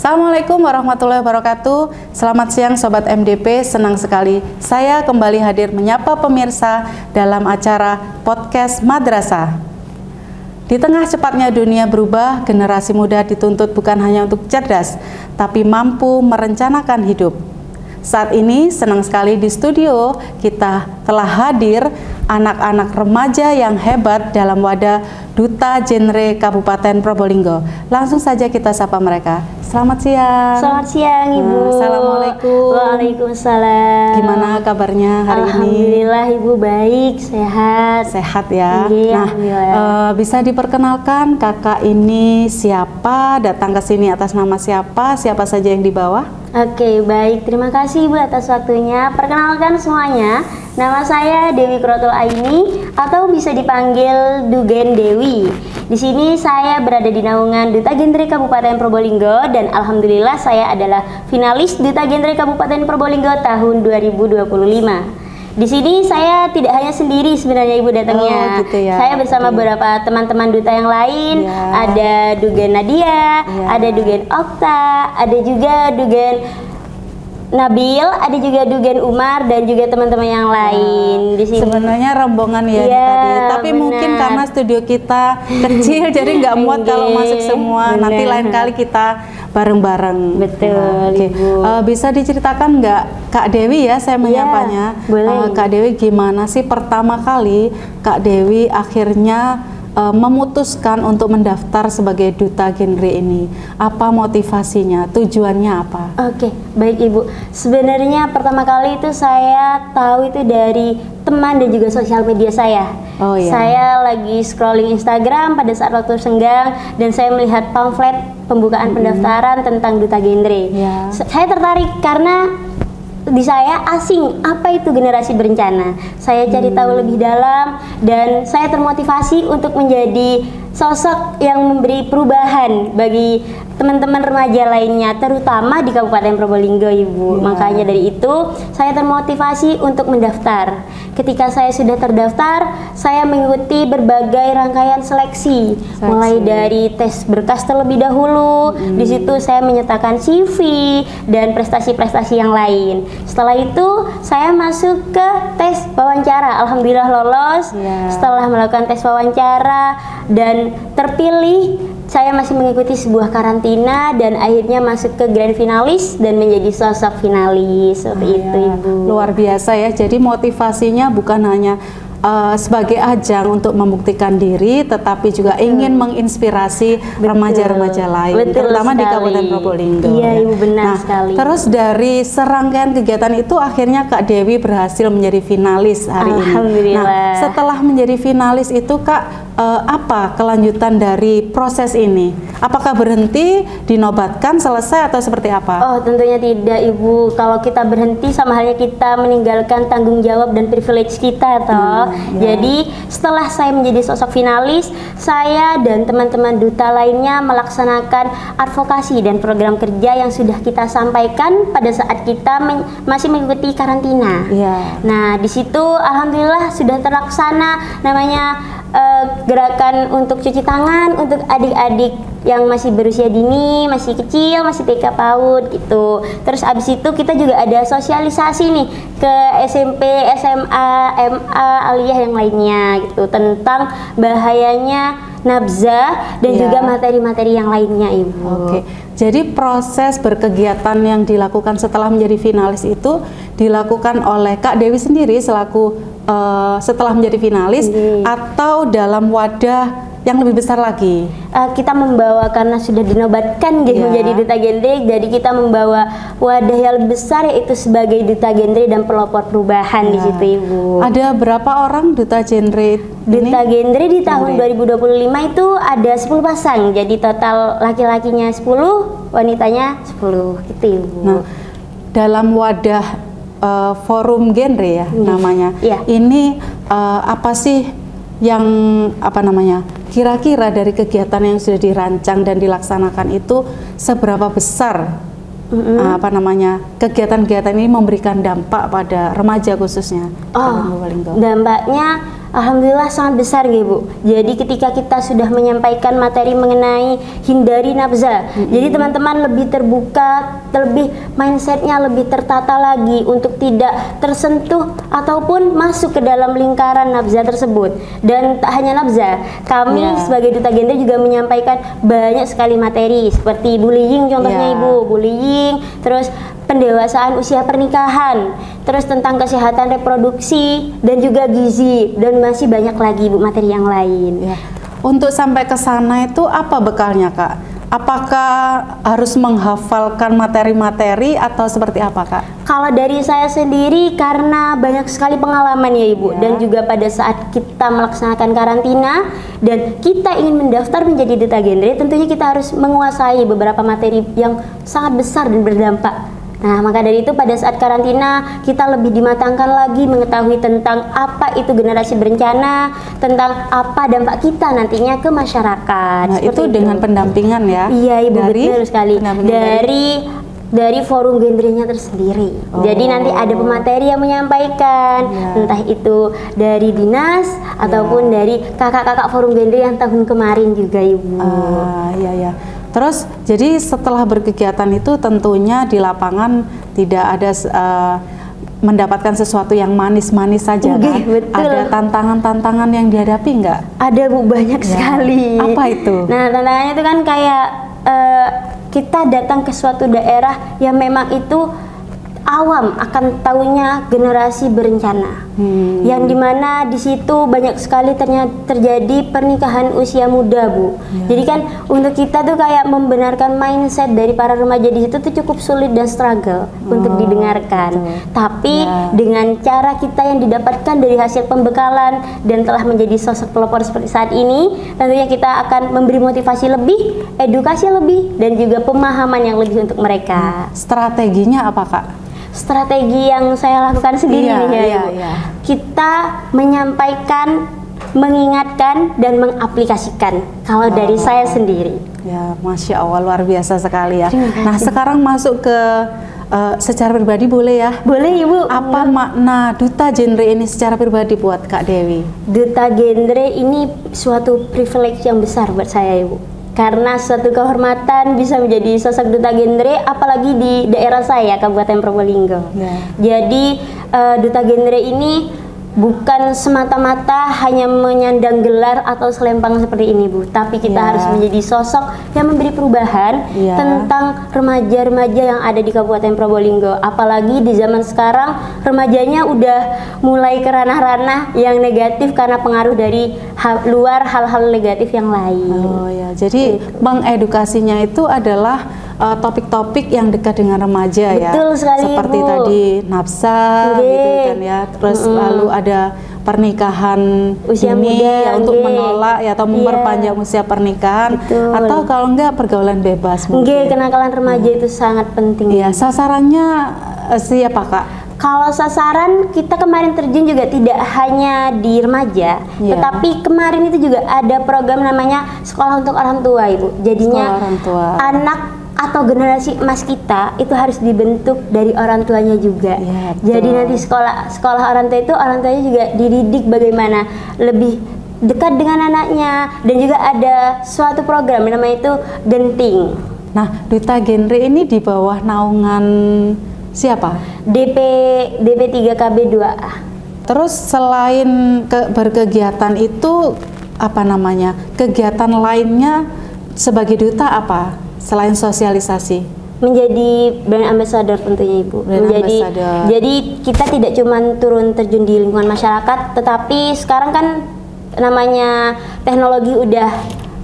Assalamualaikum warahmatullahi wabarakatuh. Selamat siang Sobat MDP, senang sekali saya kembali hadir menyapa pemirsa dalam acara podcast Madrasah. Di tengah cepatnya dunia berubah, generasi muda dituntut bukan hanya untuk cerdas, tapi mampu merencanakan hidup. Saat ini senang sekali di studio kita telah hadir anak-anak remaja yang hebat dalam wadah Duta Genre Kabupaten Probolinggo. Langsung saja kita sapa mereka. Selamat siang. Selamat siang Ibu. Assalamualaikum. Waalaikumsalam. Gimana kabarnya hari ini? Alhamdulillah Ibu baik, sehat. Sehat ya. Iya, Nah, bisa diperkenalkan kakak ini siapa? Datang ke sini atas nama siapa? Siapa saja yang dibawa? Oke, baik. Terima kasih Ibu atas waktunya. Perkenalkan semuanya. Nama saya Dewi Krotul Aini atau bisa dipanggil Dugen Dewi. Di sini saya berada di naungan Duta Genre Kabupaten Probolinggo dan alhamdulillah saya adalah finalis Duta Genre Kabupaten Probolinggo tahun 2025. Di sini saya tidak hanya sendiri sebenarnya Ibu datangnya. Oh, gitu ya. Saya bersama beberapa teman-teman duta yang lain. Ya. Ada Dugen Nadia, Ya. ada Dugen Okta, ada juga Dugen Nabil, ada juga Dugen Umar dan juga teman-teman yang lain di sini. Sebenarnya rombongan ya Iya, tadi, tapi benar. mungkin karena studio kita kecil jadi nggak muat kalau masuk semua. Benar. Nanti lain kali kita bareng-bareng. Betul, Oke. Ibu. Bisa diceritakan nggak Kak Dewi ya, saya menyapanya. boleh. Kak Dewi, gimana sih pertama kali Kak Dewi akhirnya memutuskan untuk mendaftar sebagai Duta Genre ini? Apa motivasinya? Tujuannya apa? Oke, baik Ibu. Sebenarnya pertama kali itu saya tahu itu dari teman dan juga sosial media saya. Oh, iya. Saya lagi scrolling Instagram pada saat waktu senggang dan saya melihat pamflet pembukaan pendaftaran tentang Duta Genre. Ya. Saya tertarik karena di saya asing apa itu generasi berencana. Saya cari tahu lebih dalam dan saya termotivasi untuk menjadi sosok yang memberi perubahan bagi teman-teman remaja lainnya, terutama di Kabupaten Probolinggo, Ibu. Makanya dari itu saya termotivasi untuk mendaftar. Ketika saya sudah terdaftar, saya mengikuti berbagai rangkaian seleksi. Mulai dari tes berkas terlebih dahulu. Di situ saya menyertakan CV dan prestasi-prestasi yang lain. Setelah itu saya masuk ke tes wawancara. Alhamdulillah lolos. Setelah melakukan tes wawancara dan terpilih, saya masih mengikuti sebuah karantina dan akhirnya masuk ke grand finalis dan menjadi sosok finalis. Seperti itu Ibu. Luar biasa ya. Jadi motivasinya bukan hanya sebagai ajang untuk membuktikan diri, tetapi juga ingin menginspirasi remaja-remaja lain, terutama di Kabupaten Probolinggo. Iya Ibu, benar sekali. Terus dari serangkaian kegiatan itu akhirnya Kak Dewi berhasil menjadi finalis hari ini. Alhamdulillah. Nah, setelah menjadi finalis itu Kak, apa kelanjutan dari proses ini? Apakah berhenti, dinobatkan, selesai atau seperti apa? Oh, tentunya tidak Ibu. Kalau kita berhenti sama halnya kita meninggalkan tanggung jawab dan privilege kita toh. Jadi setelah saya menjadi sosok finalis, saya dan teman-teman duta lainnya melaksanakan advokasi dan program kerja yang sudah kita sampaikan pada saat kita masih mengikuti karantina. Nah, di situ alhamdulillah sudah terlaksana namanya gerakan untuk cuci tangan untuk adik-adik yang masih berusia dini, masih kecil, masih TK PAUD gitu. Terus abis itu kita juga ada sosialisasi nih ke SMP, SMA, MA, aliyah yang lainnya gitu tentang bahayanya nabzah dan juga materi-materi yang lainnya Ibu. Oke. Jadi proses berkegiatan yang dilakukan setelah menjadi finalis itu dilakukan oleh Kak Dewi sendiri selaku setelah menjadi finalis atau dalam wadah yang lebih besar lagi? Kita membawa, karena sudah dinobatkan menjadi Duta Genre, jadi kita membawa wadah yang lebih besar yaitu sebagai Duta Genre dan pelopor perubahan di situ Ibu. Ada berapa orang Duta Genre ini? Duta Genre di tahun 2025 itu ada 10 pasang, jadi total laki-lakinya 10, wanitanya 10 gitu Ibu. Nah, dalam wadah forum genre ya namanya. Ini apa sih yang kira-kira dari kegiatan yang sudah dirancang dan dilaksanakan itu seberapa besar kegiatan-kegiatan ini memberikan dampak pada remaja khususnya? Dampaknya Alhamdulillah sangat besar nggih Bu. Jadi ketika kita sudah menyampaikan materi mengenai hindari nafza, jadi teman-teman lebih terbuka, lebih mindsetnya lebih tertata lagi untuk tidak tersentuh ataupun masuk ke dalam lingkaran nafza tersebut. Dan tak hanya nafza, kami sebagai Duta Gender juga menyampaikan banyak sekali materi seperti bullying contohnya Ibu, bullying, terus pendewasaan usia pernikahan, terus tentang kesehatan reproduksi dan juga gizi, dan masih banyak lagi Bu materi yang lain. Untuk sampai ke sana itu apa bekalnya Kak? Apakah harus menghafalkan materi-materi atau seperti apa Kak? Kalau dari saya sendiri karena banyak sekali pengalaman ya Ibu, dan juga pada saat kita melaksanakan karantina dan kita ingin mendaftar menjadi Duta Gender, tentunya kita harus menguasai beberapa materi yang sangat besar dan berdampak. Nah, maka dari itu pada saat karantina kita lebih dimatangkan lagi mengetahui tentang apa itu generasi berencana, tentang apa dampak kita nantinya ke masyarakat. Nah, itu dengan pendampingan ya? Iya Ibu, betul sekali. Dari forum gendernya tersendiri. Jadi nanti ada pemateri yang menyampaikan, entah itu dari dinas ataupun dari kakak-kakak forum gender yang tahun kemarin juga Ibu. Terus jadi setelah berkegiatan itu tentunya di lapangan tidak ada mendapatkan sesuatu yang manis-manis saja kan? Betul. Ada tantangan-tantangan yang dihadapi nggak? Ada Bu, banyak sekali. Apa itu? Nah, tantangannya itu kan kayak kita datang ke suatu daerah yang memang itu awam akan tahunya generasi berencana, yang dimana di situ banyak sekali terjadi pernikahan usia muda Bu. Jadi kan untuk kita tuh kayak membenarkan mindset dari para remaja di situ tuh cukup sulit dan struggle untuk didengarkan. Tapi dengan cara kita yang didapatkan dari hasil pembekalan dan telah menjadi sosok pelopor seperti saat ini, tentunya kita akan memberi motivasi lebih, edukasi lebih, dan juga pemahaman yang lebih untuk mereka. Strateginya apa Kak? Strategi yang saya lakukan sendiri kita menyampaikan, mengingatkan, dan mengaplikasikan. Kalau dari saya sendiri. Ya, Masya Allah, luar biasa sekali ya. Nah, sekarang masuk ke secara pribadi boleh ya? Boleh Ibu. Apa makna Duta Gender ini secara pribadi buat Kak Dewi? Duta Gender ini suatu privilege yang besar buat saya Ibu. Karena suatu kehormatan bisa menjadi sosok Duta Gender, apalagi di daerah saya, Kabupaten Probolinggo. Jadi Duta Gender ini bukan semata-mata hanya menyandang gelar atau selempang seperti ini Bu, tapi kita harus menjadi sosok yang memberi perubahan tentang remaja-remaja yang ada di Kabupaten Probolinggo. Apalagi di zaman sekarang remajanya udah mulai ke ranah-ranah yang negatif karena pengaruh dari luar, hal-hal negatif yang lain. Jadi mengedukasinya itu adalah topik-topik yang dekat dengan remaja. Betul sekali, seperti Bu. tadi nafsa gitu kan ya, terus lalu ada pernikahan usia muda ya, untuk menolak ya, atau memperpanjang usia pernikahan. Atau kalau enggak pergaulan bebas mungkin. Kenakalan remaja itu sangat penting. Sasarannya siapa Kak? Kalau sasaran kita kemarin terjun juga tidak hanya di remaja, tetapi kemarin itu juga ada program namanya Sekolah untuk Orang Tua Ibu. Jadinya anak atau generasi emas kita itu harus dibentuk dari orang tuanya juga. Jadi nanti sekolah orang tua itu orang tuanya juga dididik bagaimana lebih dekat dengan anaknya, dan juga ada suatu program namanya itu Genting. Nah, Duta Gender ini di bawah naungan siapa? DP3KB2A. Terus selain berkegiatan itu apa namanya? Kegiatan lainnya sebagai duta apa? Selain sosialisasi? Menjadi brand ambassador tentunya Ibu. Jadi kita tidak cuma turun terjun di lingkungan masyarakat, tetapi sekarang kan namanya teknologi udah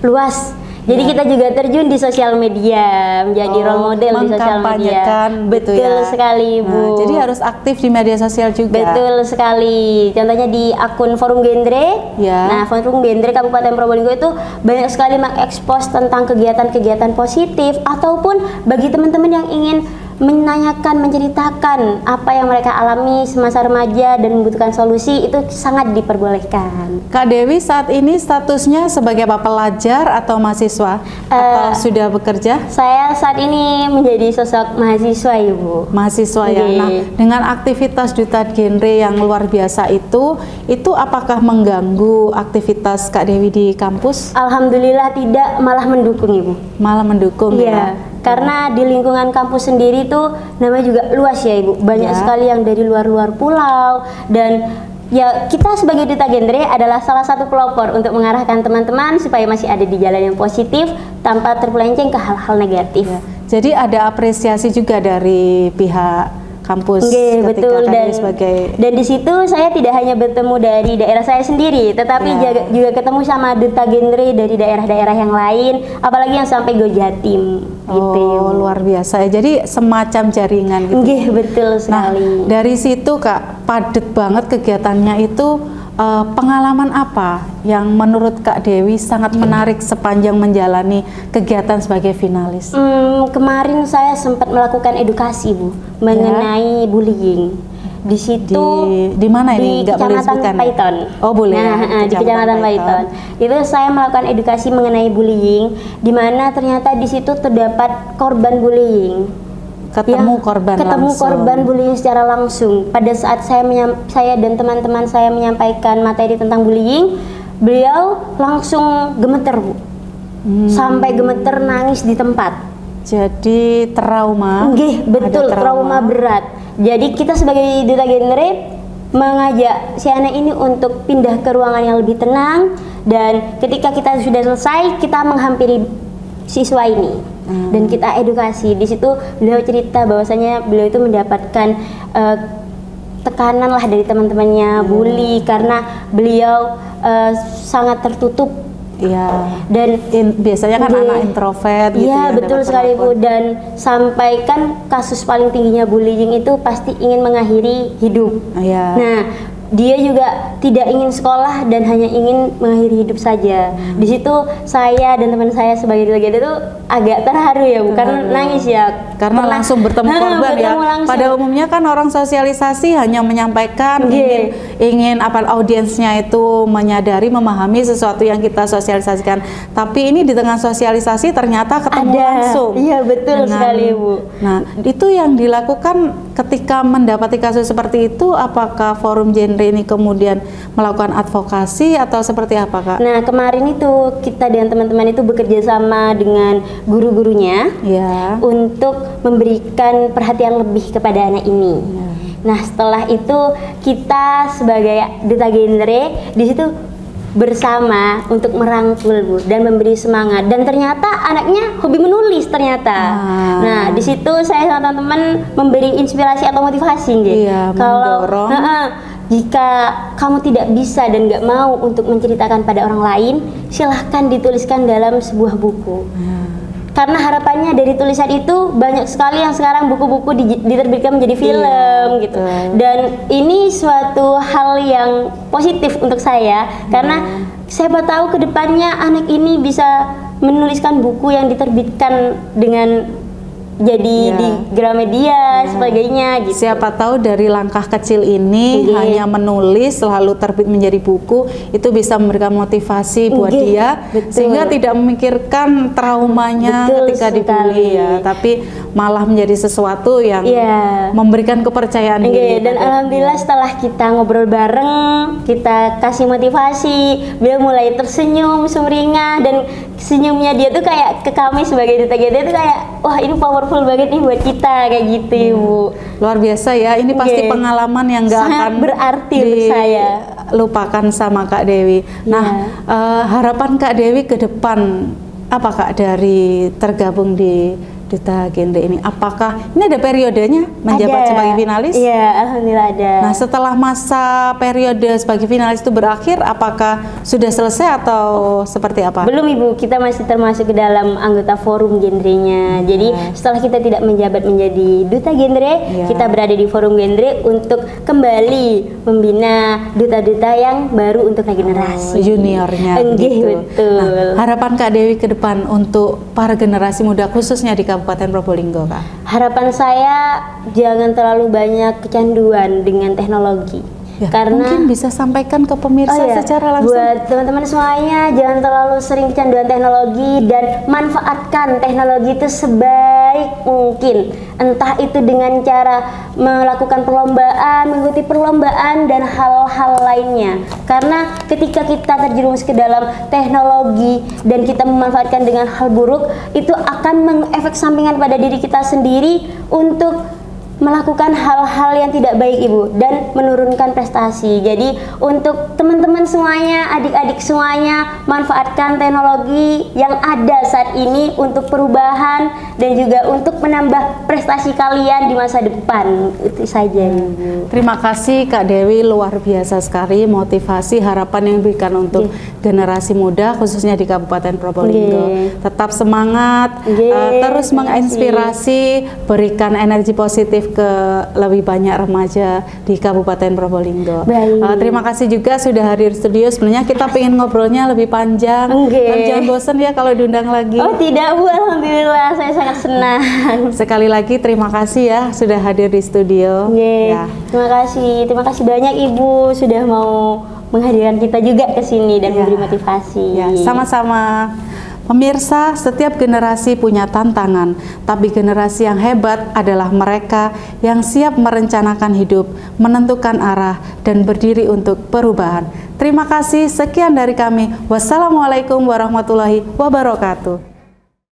luas. Jadi kita juga terjun di sosial media, menjadi role model di sosial media. Betul sekali Bu. Jadi harus aktif di media sosial juga. Betul sekali. Contohnya di akun Forum Gendre. Nah, Forum Gendre Kabupaten Probolinggo itu banyak sekali mengekspos tentang kegiatan-kegiatan positif, ataupun bagi teman-teman yang ingin menanyakan, menceritakan apa yang mereka alami semasa remaja dan membutuhkan solusi, itu sangat diperbolehkan. Kak Dewi saat ini statusnya sebagai apa, pelajar atau mahasiswa atau sudah bekerja? Saya saat ini menjadi sosok mahasiswa, Ibu. Mahasiswa ya. Oke. Nah, dengan aktivitas Duta Genre yang luar biasa itu apakah mengganggu aktivitas Kak Dewi di kampus? Alhamdulillah tidak, malah mendukung, Ibu. Malah mendukung ya. Karena di lingkungan kampus sendiri tuh namanya juga luas ya, Ibu. Banyak sekali yang dari luar-luar pulau, dan ya kita sebagai Duta Genre adalah salah satu pelopor untuk mengarahkan teman-teman supaya masih ada di jalan yang positif tanpa terpelenceng ke hal-hal negatif. Jadi ada apresiasi juga dari pihak kampus Betul, dan di situ saya tidak hanya bertemu dari daerah saya sendiri, tetapi juga ketemu sama Duta Genre dari daerah-daerah yang lain, apalagi yang sampai Go Jatim. Gitu. Luar biasa ya. Jadi semacam jaringan gitu. Betul sekali. Nah, dari situ Kak, padat banget kegiatannya itu. Pengalaman apa yang menurut Kak Dewi sangat menarik sepanjang menjalani kegiatan sebagai finalis? Kemarin saya sempat melakukan edukasi, Bu, mengenai bullying. Di situ di mana ini? Di Kecamatan Paiton. Oh, boleh. Nah, di Kecamatan Paiton. Itu saya melakukan edukasi mengenai bullying, di mana ternyata di situ terdapat korban bullying. Ketemu korban bullying secara langsung. Pada saat saya dan teman-teman saya menyampaikan materi tentang bullying, beliau langsung gemeter, Bu. Sampai gemeter, nangis di tempat. Jadi trauma. Betul, trauma berat. Jadi kita sebagai Duta Genre mengajak si anak ini untuk pindah ke ruangan yang lebih tenang, dan ketika kita sudah selesai, kita menghampiri siswa ini. Dan kita edukasi. Di situ beliau cerita bahwasanya beliau itu mendapatkan tekanan lah dari teman-temannya, bully, karena beliau sangat tertutup. Dan biasanya kan anak introvert gitu ya. Betul sekali, Bu. Dan sampai kan kasus paling tingginya bullying itu pasti ingin mengakhiri hidup. Nah, dia juga tidak ingin sekolah dan hanya ingin mengakhiri hidup saja. Di situ saya dan teman saya sebagai Duta Genre itu agak terharu ya, Bu, karena nangis ya. Karena langsung bertemu korban ya. Pada umumnya kan orang sosialisasi hanya menyampaikan, ingin apa, audiensnya itu menyadari, memahami sesuatu yang kita sosialisasikan. Tapi ini di tengah sosialisasi ternyata ketemu langsung. Iya, betul sekali, Bu. Nah, itu yang dilakukan ketika mendapati kasus seperti itu, apakah Forum Genre ini kemudian melakukan advokasi atau seperti apa, Kak? Nah, kemarin itu kita dan teman-teman itu bekerja sama dengan guru-gurunya untuk memberikan perhatian lebih kepada anak ini. Nah, setelah itu kita sebagai Duta Genre di situ bersama untuk merangkul, Bu, dan memberi semangat. Dan ternyata anaknya hobi menulis ternyata. Nah, di situ saya sama teman-teman memberi inspirasi atau motivasi, kalau jika kamu tidak bisa dan nggak mau untuk menceritakan pada orang lain, silahkan dituliskan dalam sebuah buku. Karena harapannya dari tulisan itu banyak sekali yang sekarang buku-buku diterbitkan menjadi film gitu. Dan ini suatu hal yang positif untuk saya, karena siapa tahu kedepannya anak ini bisa menuliskan buku yang diterbitkan dengan jadi di Gramedia sebagainya gitu. Siapa tahu dari langkah kecil ini hanya menulis lalu terbit menjadi buku, itu bisa memberikan motivasi buat dia sehingga tidak memikirkan traumanya ketika dibully ya, tapi malah menjadi sesuatu yang memberikan kepercayaan diri. Dan alhamdulillah setelah kita ngobrol bareng, kita kasih motivasi, beliau mulai tersenyum sumringah, dan senyumnya dia tuh kayak ke kami sebagai Duta Genre tuh kayak, wah ini powerful banget nih buat kita, kayak gitu, Ibu. Luar biasa ya, ini pasti pengalaman yang gak akan berarti untuk saya lupakan sama Kak Dewi. Nah, harapan Kak Dewi ke depan apa, Kak, dari tergabung di Duta Genre ini? Apakah ini ada periodenya menjabat sebagai finalis? Iya, alhamdulillah ada. Nah, setelah masa periode sebagai finalis itu berakhir, apakah sudah selesai atau seperti apa? Belum, Ibu, kita masih termasuk ke dalam anggota Forum Genre-nya. Jadi setelah kita tidak menjabat menjadi Duta Genre, kita berada di Forum Genre untuk kembali membina duta-duta yang baru untuk generasi juniornya. Betul. Nah, harapan Kak Dewi ke depan untuk para generasi muda khususnya di Kabupaten Kabupaten Probolinggo, Kak? Harapan saya jangan terlalu banyak kecanduan dengan teknologi. Ya, Karena mungkin bisa sampaikan ke pemirsa secara langsung. Buat teman-teman semuanya, jangan terlalu sering kecanduan teknologi dan manfaatkan teknologi itu sebaik mungkin. Entah itu dengan cara melakukan perlombaan, mengikuti perlombaan dan hal-hal lainnya. Karena ketika kita terjerumus ke dalam teknologi dan kita memanfaatkan dengan hal buruk, itu akan mengefek sampingan pada diri kita sendiri untuk melakukan hal-hal yang tidak baik, Ibu, dan menurunkan prestasi. Jadi untuk teman-teman semuanya, adik-adik semuanya, manfaatkan teknologi yang ada saat ini untuk perubahan dan juga untuk menambah prestasi kalian di masa depan. Itu saja, Ibu. Terima kasih Kak Dewi, luar biasa sekali motivasi, harapan yang diberikan untuk generasi muda khususnya di Kabupaten Probolinggo. Tetap semangat, terus menginspirasi, berikan energi positif ke lebih banyak remaja di Kabupaten Probolinggo. Terima kasih juga sudah hadir studio. Sebenarnya kita pengen ngobrolnya lebih panjang. Jangan bosan ya kalau diundang lagi. Oh tidak, Bu, alhamdulillah saya sangat senang. Sekali lagi terima kasih ya sudah hadir di studio. Ya. Terima kasih banyak Ibu sudah mau menghadirkan kita juga ke sini dan memberi motivasi. Ya, sama-sama. Pemirsa, setiap generasi punya tantangan, tapi generasi yang hebat adalah mereka yang siap merencanakan hidup, menentukan arah, dan berdiri untuk perubahan. Terima kasih, sekian dari kami. Wassalamualaikum warahmatullahi wabarakatuh.